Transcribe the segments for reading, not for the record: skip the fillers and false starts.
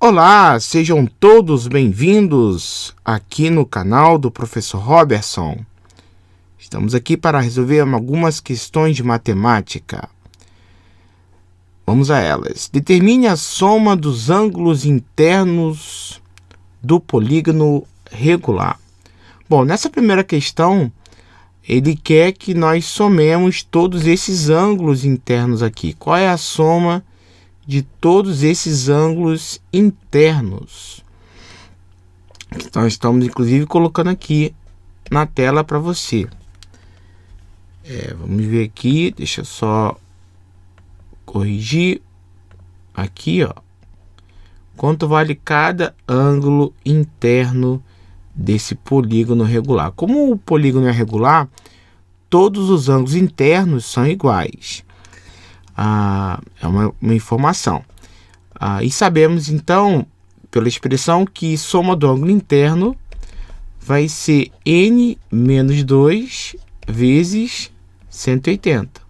Olá, sejam todos bem-vindos aqui no canal do Professor Robertson. Estamos aqui para resolver algumas questões de matemática. Vamos a elas. Determine a soma dos ângulos internos do polígono regular. Bom, nessa primeira questão, ele quer que nós somemos todos esses ângulos internos aqui. Qual é a soma de todos esses ângulos internos? Então, estamos inclusive colocando aqui na tela para você. Vamos ver aqui, deixa eu só corrigir aqui, ó. Quanto vale cada ângulo interno desse polígono regular? Como o polígono é regular, todos os ângulos internos são iguais. É uma informação. E sabemos, então, pela expressão, que soma do ângulo interno vai ser n menos 2 vezes 180.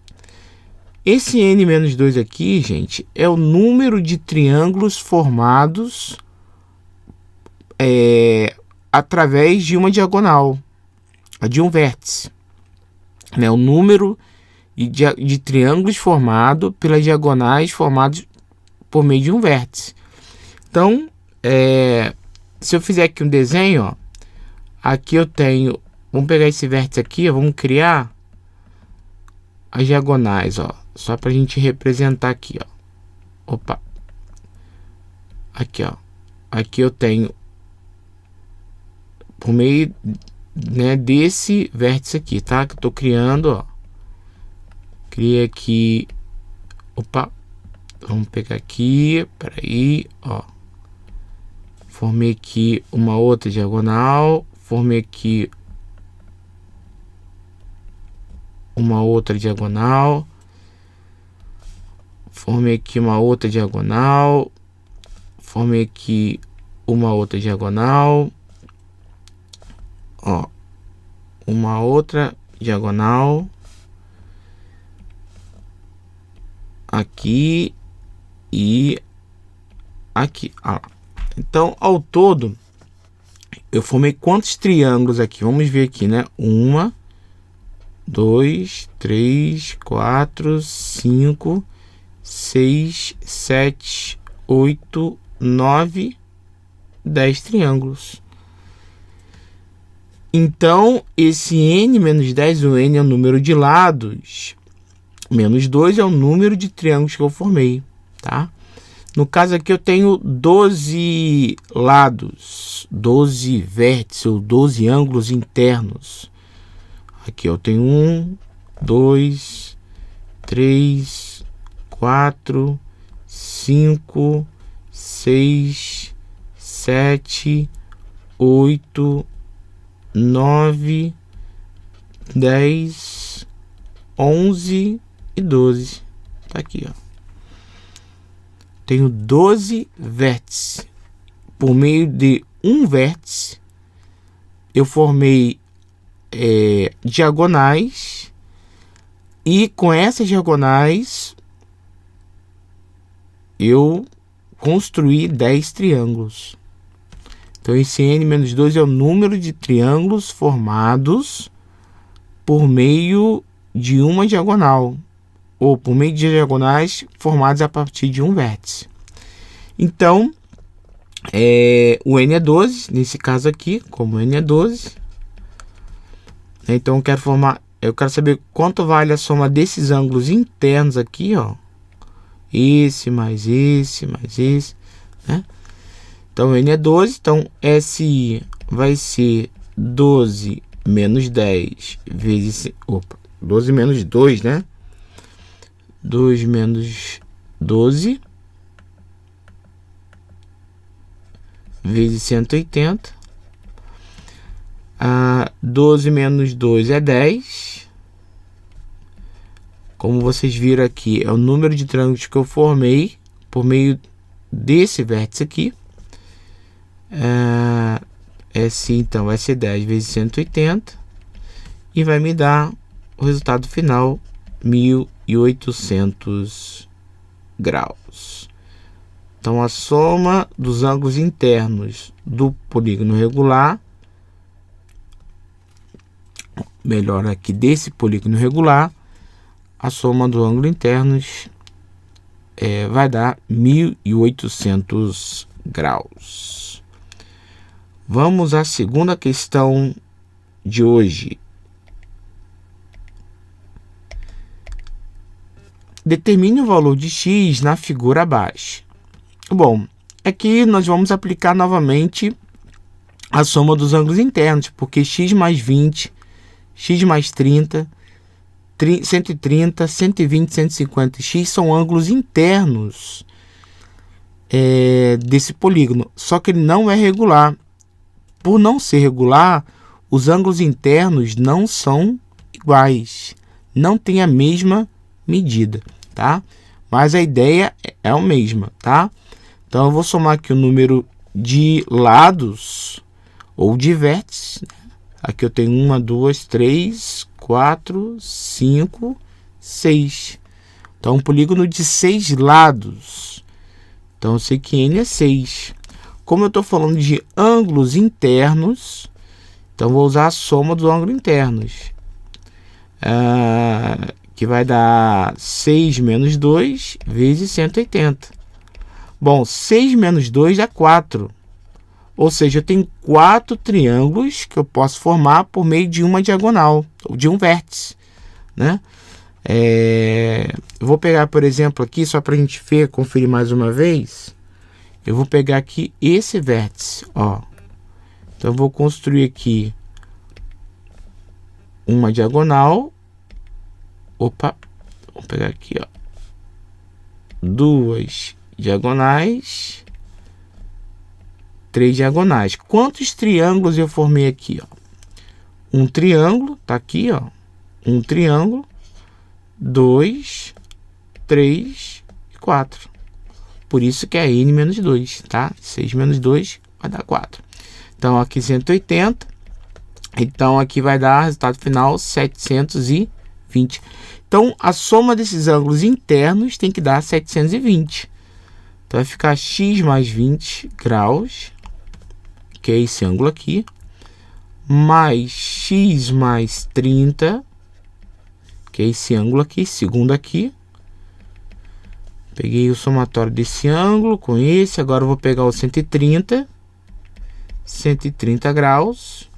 Esse n menos 2 aqui, gente, é o número de triângulos formados através de uma diagonal, de um vértice. O número de triângulos formados pelas diagonais formados por meio de um vértice. Então, se eu fizer aqui um desenho, ó, aqui eu tenho, vamos pegar esse vértice aqui, ó, vamos criar as diagonais, ó, só para a gente representar aqui, ó. Opa, aqui, ó, aqui eu tenho por meio, desse vértice aqui, tá? Que eu tô criando, ó. Criei aqui, opa, vamos pegar aqui, peraí, ó, formei aqui uma outra diagonal, formei aqui uma outra diagonal, formei aqui uma outra diagonal, formei aqui uma outra diagonal, ó, uma outra diagonal, aqui e aqui. Então, ao todo, eu formei quantos triângulos aqui? Vamos ver aqui, né? 1, 2, 3, 4, 5, 6, 7, 8, 9, 10 triângulos. Então, esse n menos 10, o n é o número de lados, menos 2 é o número de triângulos que eu formei, tá? No caso aqui eu tenho 12 lados, 12 vértices ou 12 ângulos internos. Aqui eu tenho 1, 2, 3, 4, 5, 6, 7, 8, 9, 10, 11 e 12. Tá aqui, ó. Tenho 12 vértices. Por meio de um vértice, eu formei diagonais. E com essas diagonais, eu construí 10 triângulos. Então, esse n menos 2 é o número de triângulos formados por meio de uma diagonal, ou por meio de diagonais formadas a partir de um vértice. Então, o n é 12, nesse caso aqui, como n é 12. Então, eu quero saber quanto vale a soma desses ângulos internos aqui, ó. Esse, mais esse, mais esse, né? Então, n é 12, então SI vai ser 12 menos 10 vezes... Opa, 12 menos 2, né? 2 menos 12 vezes 180. 12 menos 2 é 10. Como vocês viram aqui, é o número de triângulos que eu formei por meio desse vértice aqui. Então vai ser 10 vezes 180 e vai me dar o resultado final 1.800 graus. Então, a soma dos ângulos internos do polígono regular, melhor aqui, desse polígono regular, a soma dos ângulos internos vai dar 1.800 graus. Vamos à segunda questão de hoje. Determine o valor de x na figura abaixo. Bom, aqui nós vamos aplicar novamente a soma dos ângulos internos, porque x mais 20, x mais 30, 130, 120, 150, x são ângulos internos desse polígono, só que ele não é regular. Por não ser regular, os ângulos internos não são iguais, não tem a mesma medida, tá? Mas a ideia é a mesma, tá? Então eu vou somar aqui o número de lados ou de vértices. Aqui eu tenho 1, 2, 3, 4, 5, 6. Então um polígono de 6 lados. Então eu sei que n é 6. Como eu estou falando de ângulos internos, então vou usar a soma dos ângulos internos. Que vai dar 6 menos 2 vezes 180. Bom, 6 menos 2 dá 4. Ou seja, eu tenho 4 triângulos que eu posso formar por meio de uma diagonal, ou de um vértice, né? Eu vou pegar, por exemplo, aqui, só para a gente ver, conferir mais uma vez. Eu vou pegar aqui esse vértice, ó. Então, eu vou construir aqui uma diagonal. Opa, vou pegar aqui, ó, 2 diagonais, 3 diagonais. Quantos triângulos eu formei aqui, ó? Um triângulo, tá aqui, ó, um triângulo, 2, 3 e 4. Por isso que é n menos 2, tá? 6 menos 2 vai dar 4. Então, aqui 180. Então, aqui vai dar resultado final 720. Então, a soma desses ângulos internos tem que dar 720. Então, vai ficar x mais 20 graus, que é esse ângulo aqui, mais x mais 30, que é esse ângulo aqui, segundo aqui. Peguei o somatório desse ângulo com esse, agora eu vou pegar o 130 graus.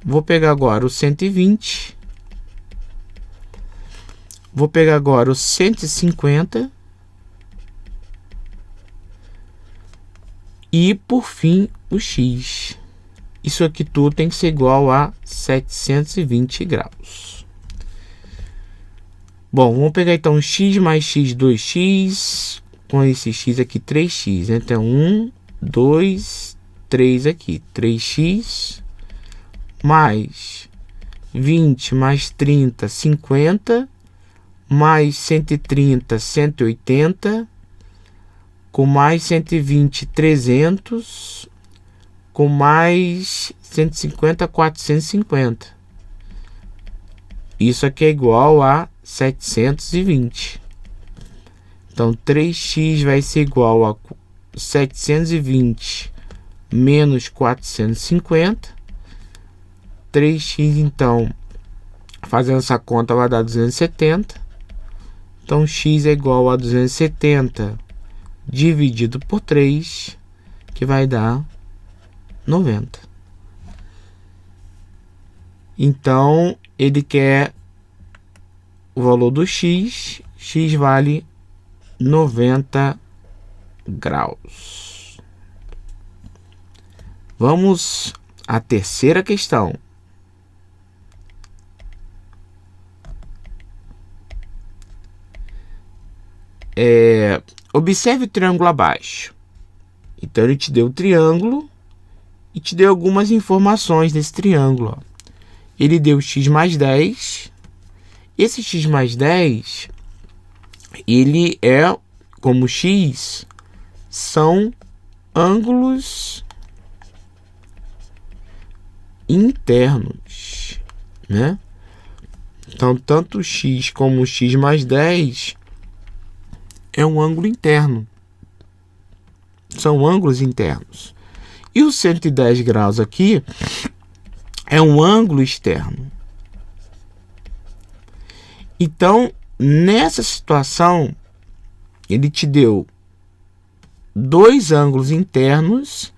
Vou pegar agora o 120. Vou pegar agora o 150. E, por fim, o x. Isso aqui tudo tem que ser igual a 720 graus. Bom, vamos pegar então x mais x, 2x. Com esse x aqui, 3x. Então, 1, 2, 3 aqui. 3x mais 20 mais 30, 50. Mais 130, 180. Com mais 120, 300. Com mais 150, 450. Isso aqui é igual a 720. Então, 3x vai ser igual a 720 menos 450. 3x, então, fazendo essa conta, vai dar 270. Então, x é igual a 270 dividido por 3, que vai dar 90. Então, ele quer o valor do x. X vale 90 graus. Vamos à terceira questão. Observe o triângulo abaixo. Então, ele te deu o triângulo e te deu algumas informações desse triângulo. Ó. Ele deu x mais 10. Esse x mais 10, ele é, como x, são ângulos internos, né? Então, tanto x como x mais 10 é um ângulo interno. são ângulos internos. E o 110 graus aqui é um ângulo externo. Então, nessa situação, ele te deu dois ângulos internos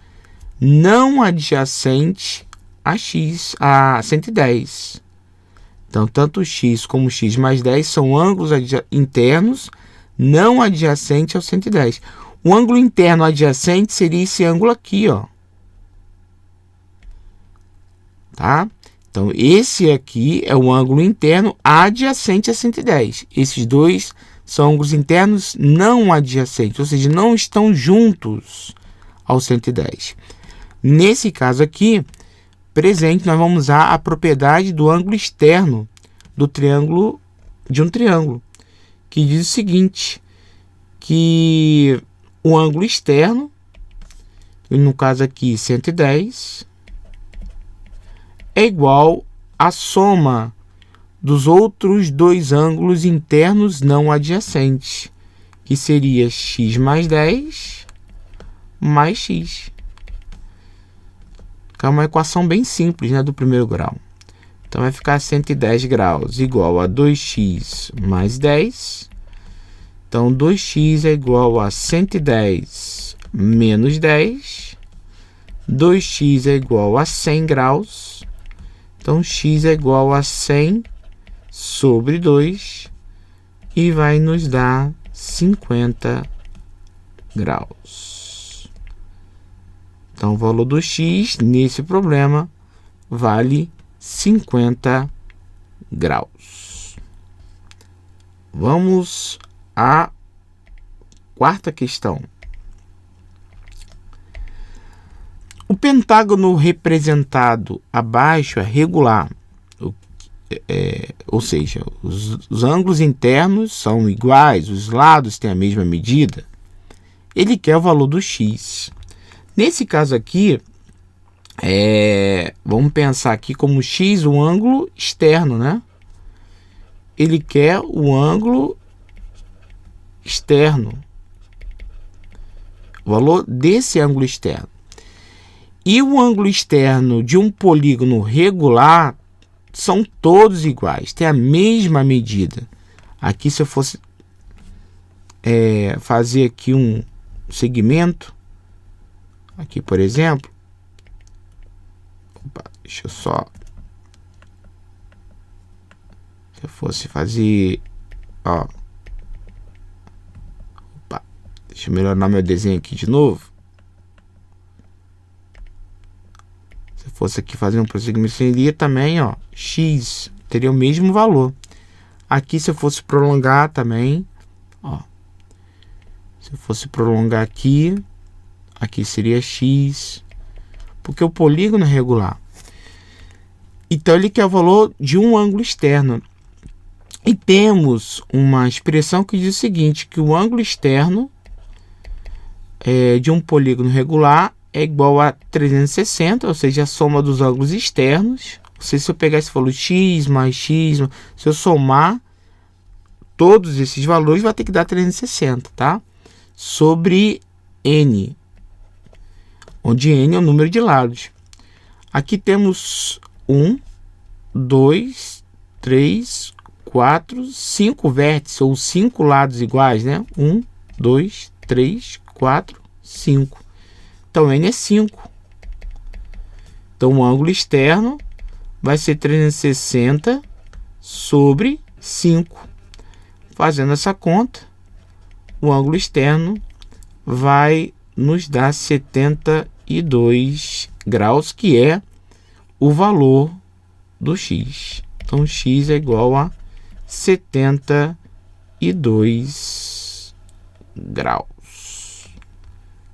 não adjacentes a x, a 110. Então, tanto x como x mais 10 são ângulos internos não adjacentes ao 110. O ângulo interno adjacente seria esse ângulo aqui, ó. Tá? Então, esse aqui é o ângulo interno adjacente a 110. Esses dois são ângulos internos não adjacentes, ou seja, não estão juntos ao 110. Nesse caso aqui, presente, nós vamos usar a propriedade do ângulo externo do triângulo, de um triângulo, que diz o seguinte, que o ângulo externo, no caso aqui 110, é igual à soma dos outros dois ângulos internos não adjacentes, que seria x mais 10 mais x. Que é uma equação bem simples, né, do primeiro grau. Então, vai ficar 110 graus igual a 2x mais 10. Então, 2x é igual a 110 menos 10. 2x é igual a 100 graus. Então, x é igual a 100 sobre 2 e vai nos dar 50 graus. Então, o valor do x nesse problema vale 50 graus. Vamos à quarta questão. O pentágono representado abaixo é regular, ou seja, os ângulos internos são iguais, os lados têm a mesma medida. Ele quer o valor do x. Nesse caso aqui, vamos pensar aqui como x um ângulo externo, né? Ele quer o ângulo externo, o valor desse ângulo externo. E o ângulo externo de um polígono regular são todos iguais, tem a mesma medida. Aqui, se eu fosse fazer aqui um segmento, aqui, por exemplo, deixa eu só, se eu fosse fazer, ó, deixa eu melhorar meu desenho aqui de novo. Se eu fosse aqui fazer um prosseguimento, seria também, ó, x, teria o mesmo valor. Aqui, se eu fosse prolongar também, ó, se eu fosse prolongar aqui, aqui seria x, porque o polígono é regular. Então, ele quer o valor de um ângulo externo. E temos uma expressão que diz o seguinte, que o ângulo externo de um polígono regular é igual a 360, ou seja, a soma dos ângulos externos. Ou seja, se eu pegar esse valor x mais x, se eu somar todos esses valores, vai ter que dar 360, tá? Sobre n, onde n é o número de lados. Aqui temos 1, 2, 3, 4, 5 vértices, ou 5 lados iguais, né? 1, 2, 3, 4, 5. Então, n é 5. Então, o ângulo externo vai ser 360 sobre 5. Fazendo essa conta, o ângulo externo vai nos dar 72 graus, que é o valor do x. Então, x é igual a 72 graus.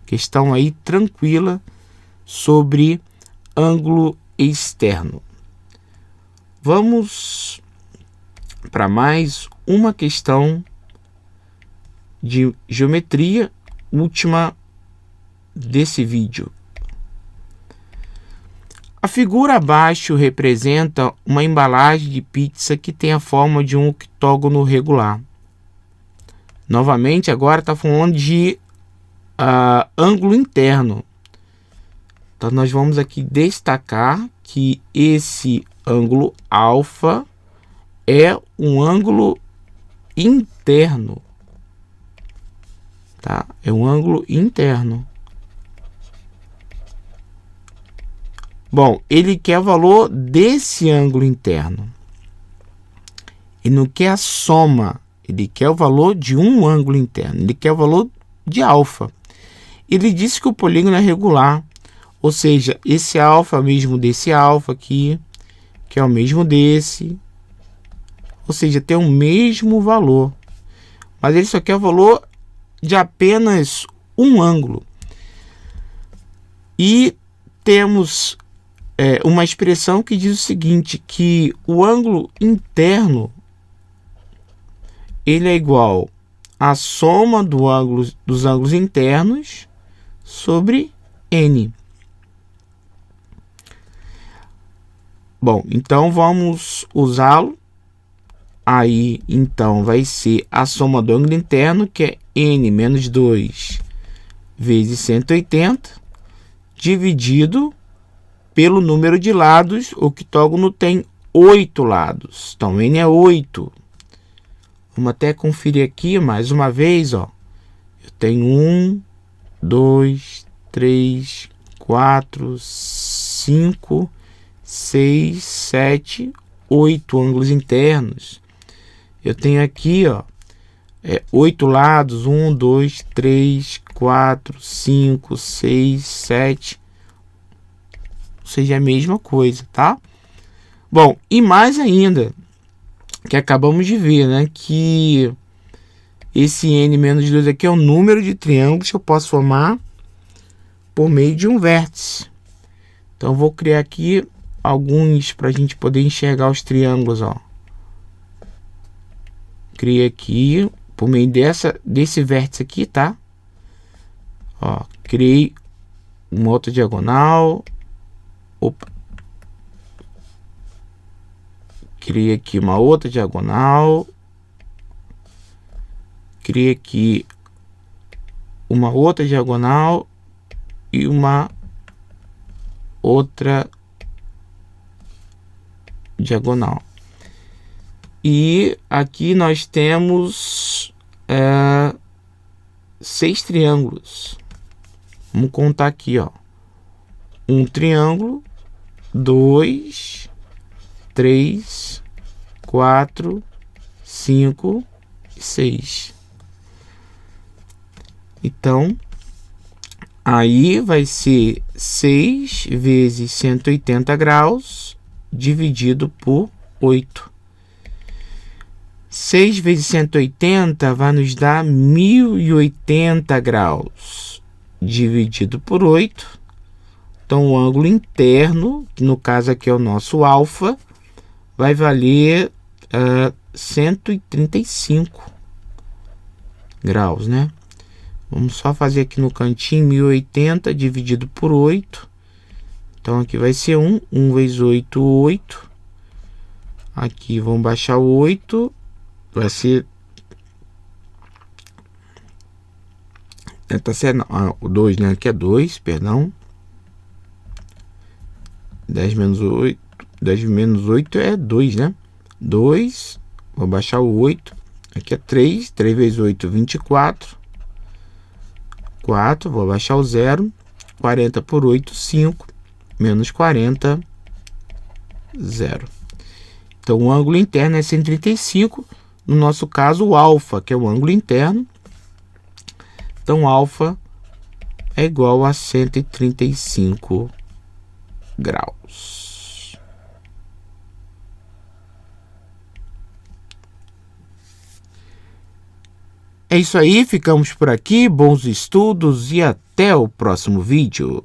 Questão aí tranquila sobre ângulo externo. Vamos para mais uma questão de geometria, última desse vídeo. A figura abaixo representa uma embalagem de pizza que tem a forma de um octógono regular. Novamente, agora está falando de ângulo interno. Então, nós vamos aqui destacar que esse ângulo alfa é um ângulo interno, tá? É um ângulo interno. Bom, ele quer o valor desse ângulo interno. Ele não quer a soma, ele quer o valor de um ângulo interno, ele quer o valor de alfa. Ele disse que o polígono é regular, ou seja, esse alfa é o mesmo desse alfa aqui, que é o mesmo desse, ou seja, tem o mesmo valor. Mas ele só quer o valor de apenas um ângulo. E temos uma expressão que diz o seguinte, que o ângulo interno ele é igual à soma dos ângulos internos sobre n. Bom, então vamos usá-lo. Aí, então, vai ser a soma do ângulo interno, que é n menos 2 vezes 180, dividido pelo número de lados. O octógono tem 8 lados. Então, n é 8. Vamos até conferir aqui mais uma vez, ó. Eu tenho 1, 2, 3, 4, 5, 6, 7, 8 ângulos internos. Eu tenho aqui, ó, 8 lados, 1, 2, 3, 4, 5, 6, 7. Ou seja, é a mesma coisa, tá? Bom, e mais ainda, que acabamos de ver, né, que esse n menos 2 aqui é o número de triângulos que eu posso formar por meio de um vértice. Então, vou criar aqui alguns para a gente poder enxergar os triângulos, ó. Criei aqui por meio desse vértice aqui, tá? Ó, criei uma outra diagonal. Opa. Criei aqui uma outra diagonal. Criei aqui uma outra diagonal e uma outra diagonal. E aqui nós temos 6 triângulos. Vamos contar aqui, ó. Um triângulo, 2, 3, 4, 5 e 6. Então, aí vai ser 6 vezes 180 graus dividido por 8. 6 vezes 180 vai nos dar 1080 graus dividido por 8. Então, o ângulo interno, que no caso aqui é o nosso alfa, vai valer 135 graus, né? Vamos só fazer aqui no cantinho 1080 dividido por 8. Então, aqui vai ser 1. 1 vezes 8, 8. Aqui vamos baixar o 8. Vai ser... tá certo, o 2, né? Aqui é 2, perdão. 10 menos 8. 10 menos 8 é 2, né? 2. Vou baixar o 8. Aqui é 3. 3 vezes 8, 24. 4. Vou baixar o 0. 40 por 8, 5. Menos 40, 0. Então, o ângulo interno é 135. No nosso caso, o alfa, que é o ângulo interno. Então, alfa é igual a 135 graus. É isso aí, ficamos por aqui. Bons estudos e até o próximo vídeo.